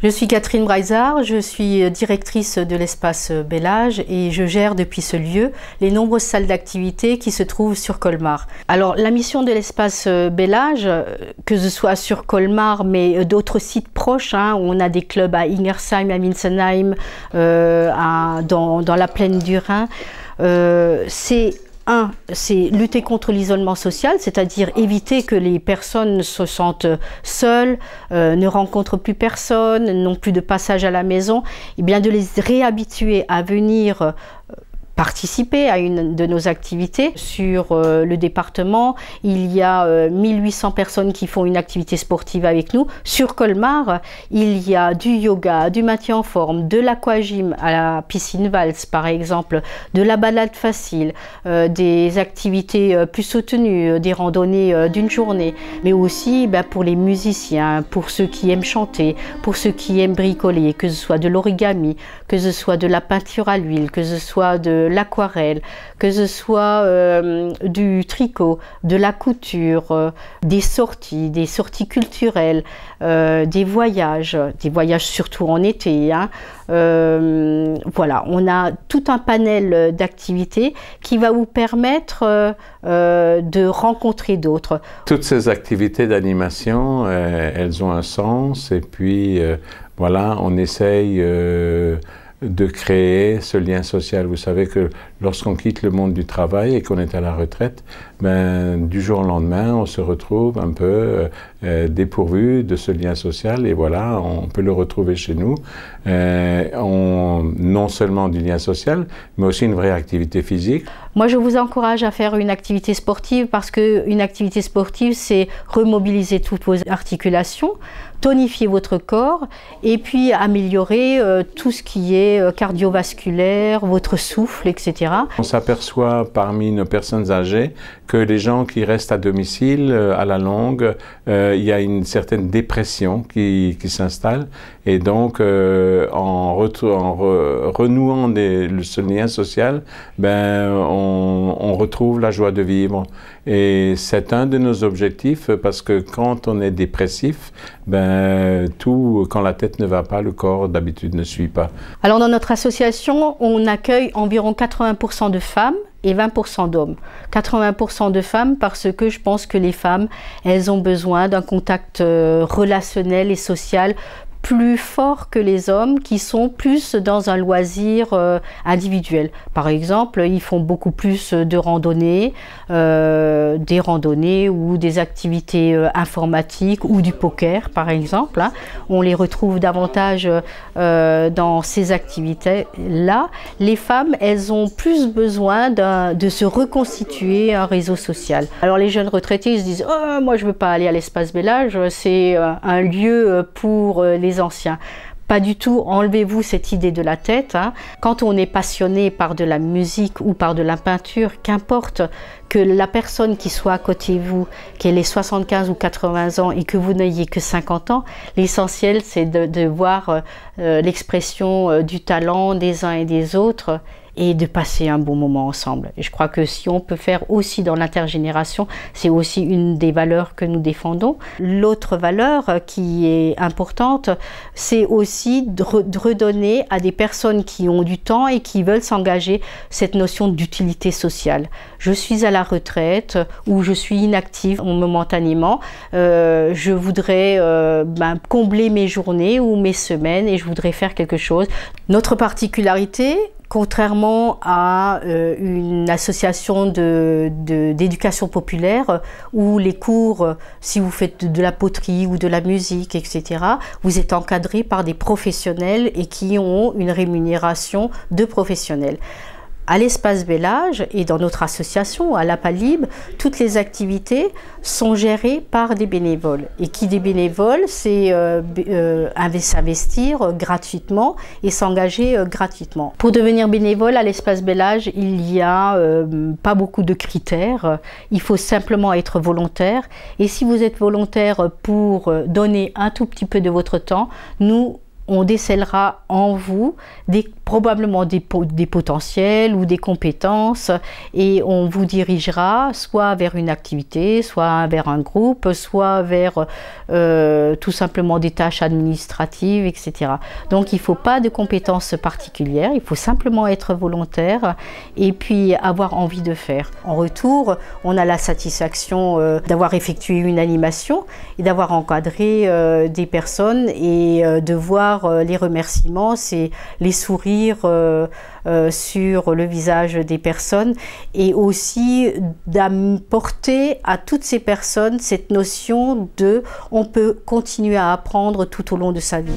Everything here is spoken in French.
Je suis Catherine Breizard, je suis directrice de l'espace Bel Âge et je gère depuis ce lieu les nombreuses salles d'activité qui se trouvent sur Colmar. Alors la mission de l'espace Bel Âge, que ce soit sur Colmar mais d'autres sites proches, on a des clubs à Ingersheim, à Minsenheim, dans la plaine du Rhin, c'est lutter contre l'isolement social, c'est-à-dire éviter que les personnes se sentent seules, ne rencontrent plus personne, n'ont plus de passage à la maison, et bien de les réhabituer à venir participer à une de nos activités. Sur le département, il y a 1800 personnes qui font une activité sportive avec nous. Sur Colmar, il y a du yoga, du maintien en forme, de l'aquagym à la piscine valse par exemple, de la balade facile, des activités plus soutenues, des randonnées d'une journée, mais aussi pour les musiciens, pour ceux qui aiment chanter, pour ceux qui aiment bricoler, que ce soit de l'origami, que ce soit de la peinture à l'huile, que ce soit de l'aquarelle, que ce soit du tricot, de la couture, des sorties culturelles, des voyages surtout en été. Voilà, on a tout un panel d'activités qui va vous permettre de rencontrer d'autres. Toutes ces activités d'animation, elles ont un sens et puis voilà, on essaye de créer ce lien social. Vous savez que lorsqu'on quitte le monde du travail et qu'on est à la retraite, du jour au lendemain, on se retrouve un peu dépourvu de ce lien social et voilà, on peut le retrouver chez nous. Non seulement du lien social, mais aussi une vraie activité physique. Moi, je vous encourage à faire une activité sportive parce qu'une activité sportive, c'est remobiliser toutes vos articulations, tonifier votre corps et puis améliorer tout ce qui est cardiovasculaire, votre souffle, etc. On s'aperçoit parmi nos personnes âgées que les gens qui restent à domicile, à la longue, il y a une certaine dépression qui s'installe et donc en renouant ce lien social, on retrouve la joie de vivre. Et c'est un de nos objectifs parce que quand on est dépressif, quand la tête ne va pas, le corps d'habitude ne suit pas. Alors dans notre association, on accueille environ 80% de femmes et 20% d'hommes. 80% de femmes parce que je pense que les femmes, elles ont besoin d'un contact relationnel et social plus fort que les hommes qui sont plus dans un loisir individuel. Par exemple, ils font beaucoup plus de randonnées, des randonnées ou des activités informatiques ou du poker par exemple. On les retrouve davantage dans ces activités-là. Les femmes, elles ont plus besoin de se reconstituer un réseau social. Alors les jeunes retraités ils se disent « Oh, moi je veux pas aller à l'espace Bel Âge, c'est un lieu pour les anciens ». Pas du tout, enlevez-vous cette idée de la tête. Quand on est passionné par de la musique ou par de la peinture, qu'importe que la personne qui soit à côté de vous, qu'elle ait 75 ou 80 ans et que vous n'ayez que 50 ans, l'essentiel c'est de voir l'expression du talent des uns et des autres et de passer un bon moment ensemble. Et je crois que si on peut faire aussi dans l'intergénération, c'est aussi une des valeurs que nous défendons. L'autre valeur qui est importante, c'est aussi de redonner à des personnes qui ont du temps et qui veulent s'engager cette notion d'utilité sociale. Je suis à la retraite ou je suis inactive momentanément, je voudrais combler mes journées ou mes semaines et je voudrais faire quelque chose. Notre particularité, contrairement à une association d'éducation populaire où les cours, si vous faites de la poterie ou de la musique, etc., vous êtes encadré par des professionnels et qui ont une rémunération de professionnels. À l'Espace Bel Âge et dans notre association, à l'APALIB, toutes les activités sont gérées par des bénévoles. Et qui dit bénévole, c'est s'investir gratuitement et s'engager gratuitement. Pour devenir bénévole à l'Espace Bel Âge, il n'y a pas beaucoup de critères. Il faut simplement être volontaire. Et si vous êtes volontaire pour donner un tout petit peu de votre temps, on décèlera en vous probablement des potentiels ou des compétences et on vous dirigera soit vers une activité, soit vers un groupe, soit vers tout simplement des tâches administratives, etc. Donc il ne faut pas de compétences particulières, il faut simplement être volontaire et puis avoir envie de faire. En retour, on a la satisfaction d'avoir effectué une animation et d'avoir encadré des personnes et de voir les remerciements, c'est les sourires sur le visage des personnes et aussi d'apporter à toutes ces personnes cette notion de on peut continuer à apprendre tout au long de sa vie.